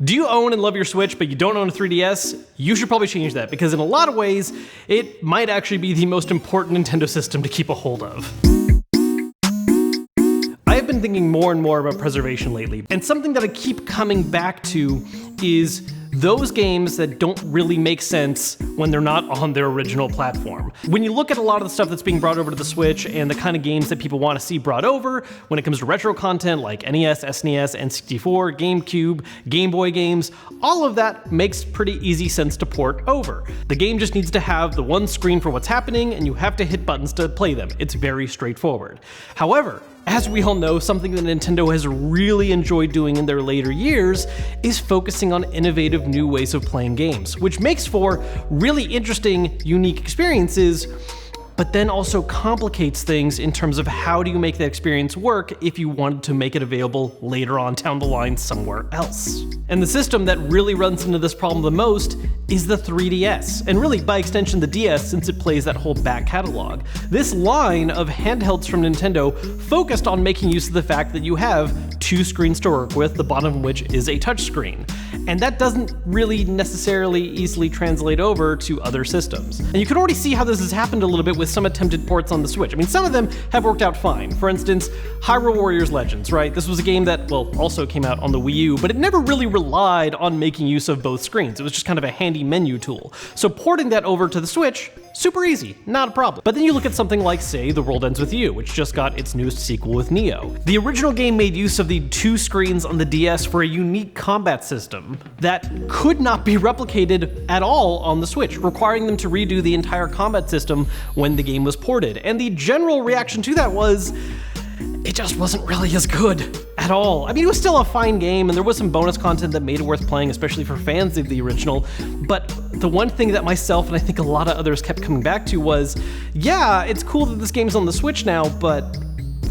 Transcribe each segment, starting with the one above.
Do you own and love your Switch, but you don't own a 3DS? You should probably change that, because in a lot of ways, it might actually be the most important Nintendo system to keep a hold of. I have been thinking more and more about preservation lately, and something that I keep coming back to is those games that don't really make sense when they're not on their original platform. When you look at a lot of the stuff that's being brought over to the Switch and the kind of games that people want to see brought over when it comes to retro content like NES, SNES, N64, GameCube, Game Boy games, all of that makes pretty easy sense to port over. The game just needs to have the one screen for what's happening, and you have to hit buttons to play them. It's very straightforward. However, as we all know, something that Nintendo has really enjoyed doing in their later years is focusing on innovative new ways of playing games, which makes for really interesting, unique experiences, but then also complicates things in terms of how do you make that experience work if you wanted to make it available later on down the line somewhere else. And the system that really runs into this problem the most is the 3DS, and really by extension the DS, since it plays that whole back catalog. This line of handhelds from Nintendo focused on making use of the fact that you have two screens to work with, the bottom of which is a touchscreen. And that doesn't really necessarily easily translate over to other systems. And you can already see how this has happened a little bit with some attempted ports on the Switch. I mean, some of them have worked out fine. For instance, Hyrule Warriors Legends, right? This was a game that, well, also came out on the Wii U, but it never really relied on making use of both screens. It was just kind of a handy menu tool. So porting that over to the Switch, super easy, not a problem. But then you look at something like, say, The World Ends With You, which just got its newest sequel with Neo. The original game made use of the two screens on the DS for a unique combat system that could not be replicated at all on the Switch, requiring them to redo the entire combat system when the game was ported. And the general reaction to that was, it just wasn't really as good at all. I mean, it was still a fine game, and there was some bonus content that made it worth playing, especially for fans of the original, but the one thing that myself and I think a lot of others kept coming back to was, yeah, it's cool that this game's on the Switch now, but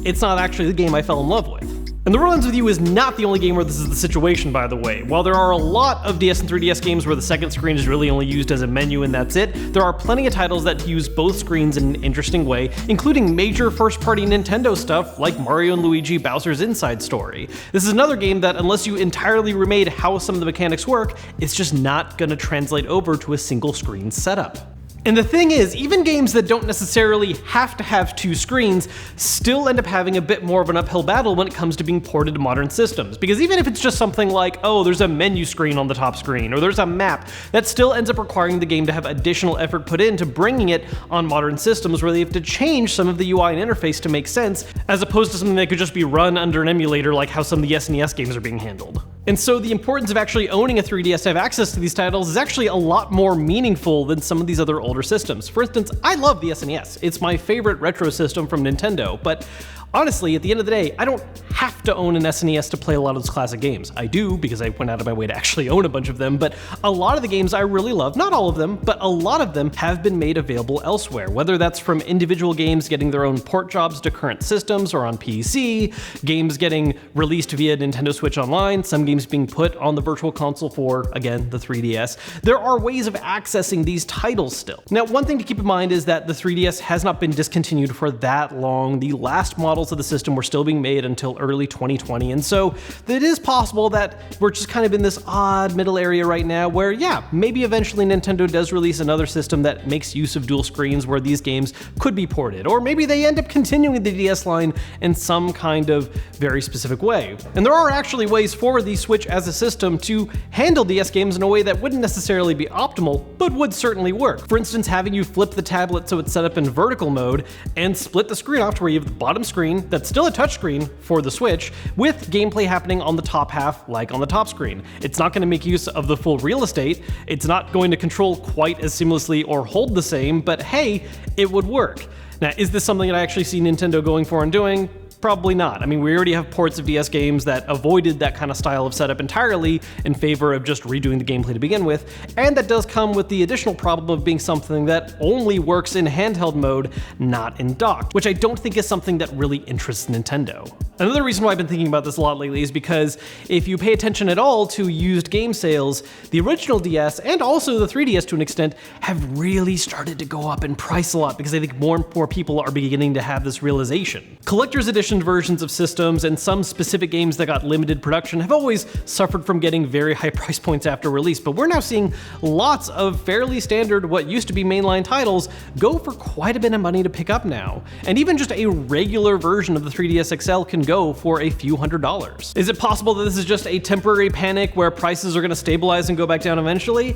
it's not actually the game I fell in love with. And The World Ends With You is not the only game where this is the situation, by the way. While there are a lot of DS and 3DS games where the second screen is really only used as a menu and that's it, there are plenty of titles that use both screens in an interesting way, including major first-party Nintendo stuff like Mario & Luigi Bowser's Inside Story. This is another game that, unless you entirely remade how some of the mechanics work, it's just not gonna translate over to a single screen setup. And the thing is, even games that don't necessarily have to have two screens still end up having a bit more of an uphill battle when it comes to being ported to modern systems. Because even if it's just something like, oh, there's a menu screen on the top screen, or there's a map, that still ends up requiring the game to have additional effort put into bringing it on modern systems where they have to change some of the UI and interface to make sense, as opposed to something that could just be run under an emulator like how some of the SNES games are being handled. And so the importance of actually owning a 3DS to have access to these titles is actually a lot more meaningful than some of these other older systems. For instance, I love the SNES. It's my favorite retro system from Nintendo, but honestly, at the end of the day, I don't have to own an SNES to play a lot of those classic games. I do, because I went out of my way to actually own a bunch of them, but a lot of the games I really love, not all of them, but a lot of them have been made available elsewhere, whether that's from individual games getting their own port jobs to current systems or on PC, games getting released via Nintendo Switch Online, some games being put on the Virtual Console for, again, the 3DS. There are ways of accessing these titles still. Now, one thing to keep in mind is that the 3DS has not been discontinued for that long. The last models of the system were still being made until early 2020, and so it is possible that we're just kind of in this odd middle area right now where, yeah, maybe eventually Nintendo does release another system that makes use of dual screens where these games could be ported, or maybe they end up continuing the DS line in some kind of very specific way. And there are actually ways for the Switch as a system to handle DS games in a way that wouldn't necessarily be optimal, but would certainly work. For instance, having you flip the tablet so it's set up in vertical mode and split the screen off to where you have the bottom screen that's still a touchscreen for the Switch, with gameplay happening on the top half like on the top screen. It's not going to make use of the full real estate, it's not going to control quite as seamlessly or hold the same, but hey, it would work. Now, is this something that I actually see Nintendo going for and doing? Probably not. I mean, we already have ports of DS games that avoided that kind of style of setup entirely in favor of just redoing the gameplay to begin with, and that does come with the additional problem of being something that only works in handheld mode, not in dock, which I don't think is something that really interests Nintendo. Another reason why I've been thinking about this a lot lately is because if you pay attention at all to used game sales, the original DS and also the 3DS to an extent have really started to go up in price a lot because I think more and more people are beginning to have this realization. Collector's edition commissioned versions of systems and some specific games that got limited production have always suffered from getting very high price points after release, but we're now seeing lots of fairly standard, what used to be mainline titles, go for quite a bit of money to pick up now. And even just a regular version of the 3DS XL can go for a few $100s. Is it possible that this is just a temporary panic where prices are going to stabilize and go back down eventually?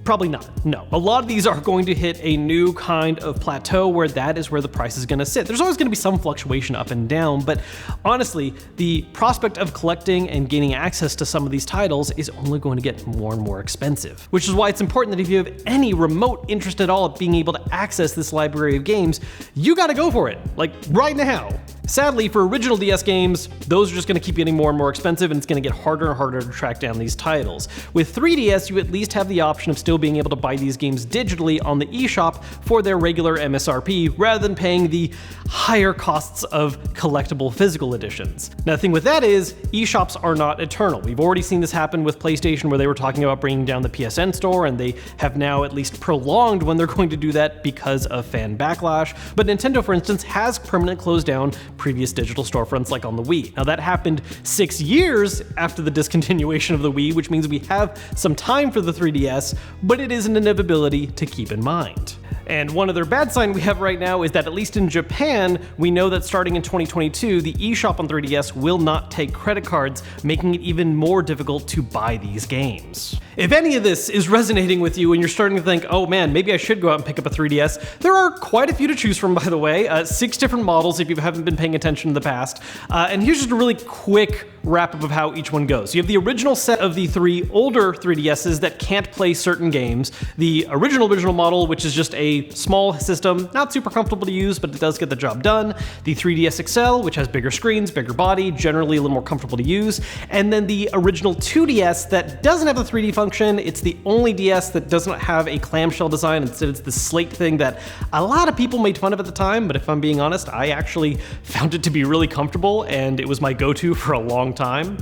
Probably not, no. A lot of these are going to hit a new kind of plateau where that is where the price is going to sit. There's always going to be some fluctuation up and down, but honestly, the prospect of collecting and gaining access to some of these titles is only going to get more and more expensive. Which is why it's important that if you have any remote interest at all of being able to access this library of games, you gotta go for it, like right now. Sadly, for original DS games, those are just going to keep getting more and more expensive, and it's going to get harder and harder to track down these titles. With 3DS, you at least have the option of still being able to buy these games digitally on the eShop for their regular MSRP, rather than paying the higher costs of collectible physical editions. Now, the thing with that is, eShops are not eternal. We've already seen this happen with PlayStation, where they were talking about bringing down the PSN store, and they have now at least prolonged when they're going to do that because of fan backlash. But Nintendo, for instance, has permanently closed down previous digital storefronts like on the Wii. Now that happened 6 years after the discontinuation of the Wii, which means we have some time for the 3DS, but it is an inevitability to keep in mind. And one other bad sign we have right now is that at least in Japan, we know that starting in 2022, the eShop on 3DS will not take credit cards, making it even more difficult to buy these games. If any of this is resonating with you and you're starting to think, oh man, maybe I should go out and pick up a 3DS, there are quite a few to choose from, by the way. 6 different models if you haven't been paying attention in the past. And here's just a really quick wrap-up of how each one goes. You have the original set of the 3 older 3DSs that can't play certain games. The original model, which is just a small system, not super comfortable to use, but it does get the job done. The 3DS XL, which has bigger screens, bigger body, generally a little more comfortable to use. And then the original 2DS that doesn't have the 3D function. It's the only DS that does not have a clamshell design. Instead, it's this slate thing that a lot of people made fun of at the time, but if I'm being honest, I actually found it to be really comfortable, and it was my go-to for a long time.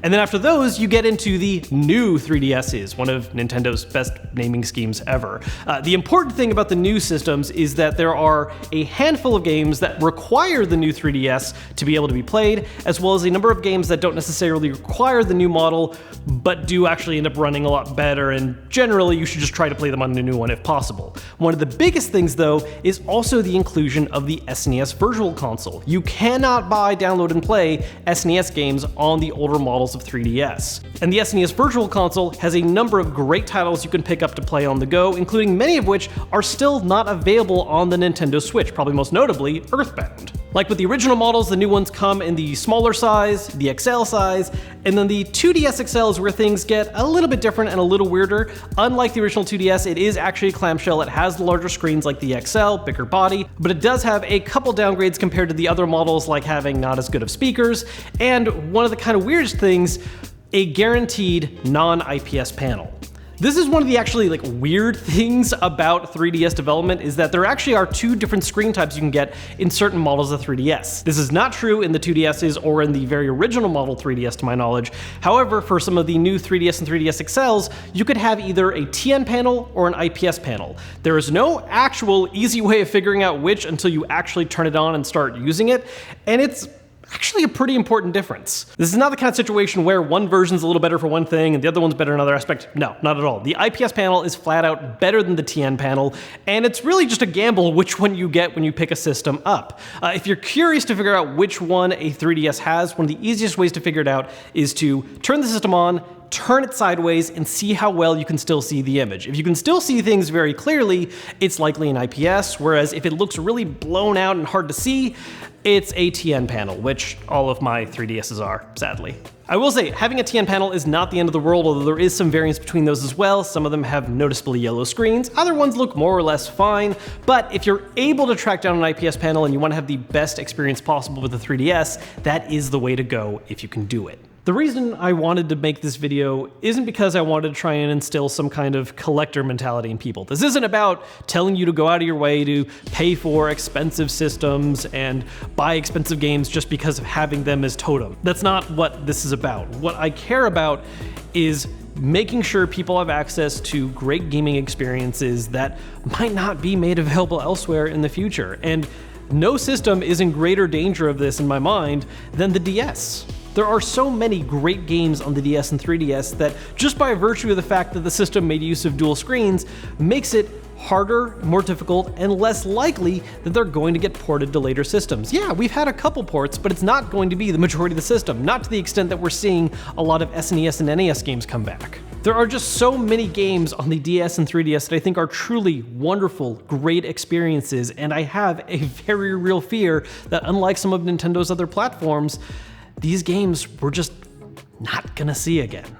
And then after those, you get into the new 3DSs, one of Nintendo's best naming schemes ever. The important thing about the new systems is that there are a handful of games that require the new 3DS to be able to be played, as well as a number of games that don't necessarily require the new model, but do actually end up running a lot better, and generally you should just try to play them on the new one if possible. One of the biggest things, though, is also the inclusion of the SNES Virtual Console. You cannot buy, download, and play SNES games on the older models of 3DS. And the SNES Virtual Console has a number of great titles you can pick up to play on the go, including many of which are still not available on the Nintendo Switch, probably most notably Earthbound. Like with the original models, the new ones come in the smaller size, the XL size, and then the 2DS XL is where things get a little bit different and a little weirder. Unlike the original 2DS, it is actually a clamshell. It has the larger screens like the XL, bigger body, but it does have a couple downgrades compared to the other models, like having not as good of speakers, and one of the kind of weirdest things, a guaranteed non-IPS panel. This is one of the actually weird things about 3DS development, is that there actually are 2 different screen types you can get in certain models of 3DS. This is not true in the 2DSs or in the very original model 3DS to my knowledge. However, for some of the new 3DS and 3DS XLs, you could have either a TN panel or an IPS panel. There is no actual easy way of figuring out which until you actually turn it on and start using it, and it's actually a pretty important difference. This is not the kind of situation where one version's a little better for one thing and the other one's better in another aspect. No, not at all. The IPS panel is flat out better than the TN panel, and it's really just a gamble which one you get when you pick a system up. If you're curious to figure out which one a 3DS has, one of the easiest ways to figure it out is to turn the system on, turn it sideways, and see how well you can still see the image. If you can still see things very clearly, it's likely an IPS, whereas if it looks really blown out and hard to see, it's a TN panel, which all of my 3DSs are, sadly. I will say, having a TN panel is not the end of the world, although there is some variance between those as well. Some of them have noticeably yellow screens, other ones look more or less fine, but if you're able to track down an IPS panel and you want to have the best experience possible with the 3DS, that is the way to go if you can do it. The reason I wanted to make this video isn't because I wanted to try and instill some kind of collector mentality in people. This isn't about telling you to go out of your way to pay for expensive systems and buy expensive games just because of having them as totem. That's not what this is about. What I care about is making sure people have access to great gaming experiences that might not be made available elsewhere in the future. And no system is in greater danger of this in my mind than the DS. There are so many great games on the DS and 3DS that, just by virtue of the fact that the system made use of dual screens, makes it harder, more difficult, and less likely that they're going to get ported to later systems. Yeah, we've had a couple ports, but it's not going to be the majority of the system, not to the extent that we're seeing a lot of SNES and NES games come back. There are just so many games on the DS and 3DS that I think are truly wonderful, great experiences, and I have a very real fear that, unlike some of Nintendo's other platforms, these games we're just not gonna see again.